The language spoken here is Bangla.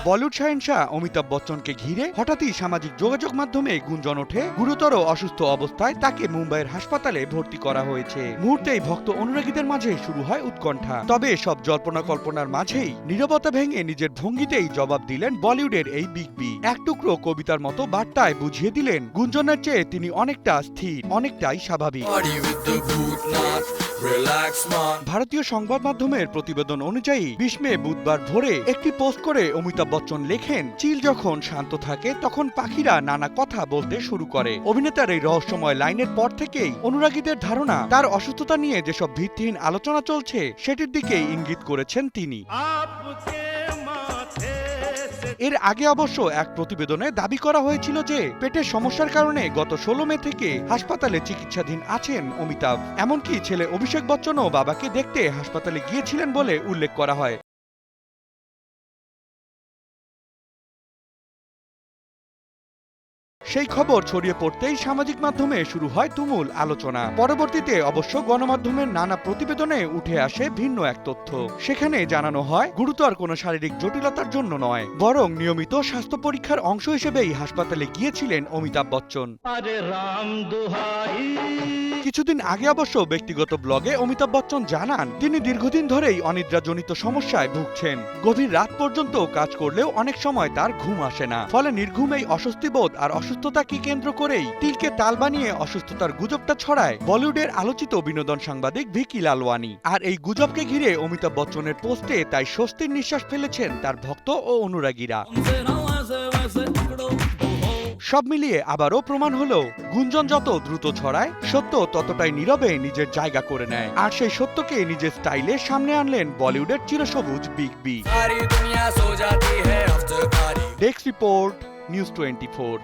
বলিউড শাহেনশাহ অমিতাভ বচ্চনকে ঘিরে হঠাৎই সামাজিক যোগাযোগ মাধ্যমে গুঞ্জন ওঠে গুরুতর অসুস্থ অবস্থায় তাকে মুম্বাইয়ের হাসপাতালে ভর্তি করা হয়েছে। মুহূর্তেই ভক্ত অনুরাগীদের মাঝে শুরু হয় উৎকণ্ঠা। তবে সব জল্পনা কল্পনার মাঝেই নীরবতা ভেঙে নিজের ভঙ্গিতেই জবাব দিলেন বলিউডের এই বিগ বি। এক টুকরো কবিতার মতো বার্তায় বুঝিয়ে দিলেন গুঞ্জনের চেয়ে তিনি অনেকটা স্থির, অনেকটাই স্বাভাবিক। ভারতীয় সংবাদ মাধ্যমের প্রতিবেদন অনুযায়ী ২০ মে বুধবার ভোরে একটি পোস্ট করে অমিতাভ বচ্চন লেখেন, চিল যখন শান্ত থাকে তখন পাখিরা নানা কথা বলতে শুরু করে। অভিনেতার এই রহস্যময় লাইনের পর থেকেই অনুরাগীদের ধারণা তার অসুস্থতা নিয়ে যেসব ভিত্তিহীন আলোচনা চলছে সেটির দিকেই ইঙ্গিত করেছেন তিনি। এর আগে অবশ্য এক প্রতিবেদনে দাবি করা হয়েছিল যে পেটের সমস্যার কারণে গত ১৬ মে থেকে হাসপাতালে চিকিৎসাধীন আছেন অমিতাভ। এমনকি ছেলে অভিষেক বচ্চনও বাবাকে দেখতে হাসপাতালে গিয়েছিলেন বলে উল্লেখ করা হয়। সেই খবর ছড়িয়ে পড়তেই সামাজিক মাধ্যমে শুরু হয় তুমুল আলোচনা। পরবর্তীতে অবশ্য গণমাধ্যমের নানা প্রতিবেদনে উঠে আসে ভিন্ন এক তথ্য। সেখানে জানানো হয় গুরুতর কোনো শারীরিক জটিলতার জন্য নয়, বরং নিয়মিত স্বাস্থ্য পরীক্ষার অংশ হিসেবেই হাসপাতালে গিয়েছিলেন অমিতাভ বচ্চন। কিছুদিন আগে অবশ্য ব্যক্তিগত ব্লগে অমিতাভ বচ্চন জানান তিনি দীর্ঘদিন ধরেই অনিদ্রাজনিত সমস্যায় ভুগছেন। গভীর রাত পর্যন্ত কাজ করলেও অনেক সময় তার ঘুম আসে না। ফলে নির্ঘুম এই অস্বস্তিবোধ আর অসুস্থতাকে কেন্দ্র করেই তিলকে তাল বানিয়ে অসুস্থতার গুজবটা ছড়ায় বলিউডের আলোচিত বিনোদন সাংবাদিক ভিকি লালওয়ানি। আর এই গুজবকে ঘিরে অমিতাভ বচ্চনের পোস্টে তাই স্বস্তির নিঃশ্বাস ফেলেছেন তার ভক্ত ও অনুরাগীরা। সব মিলিয়ে আবারও প্রমাণ হলো গুঞ্জন যত দ্রুত ছড়ায় সত্য ততটাই নীরবে নিজের জায়গা করে নেয়। আর সেই সত্যকে নিজের স্টাইলে সামনে আনলেন বলিউডের চিরসবুজ big B. Desk report, news 24।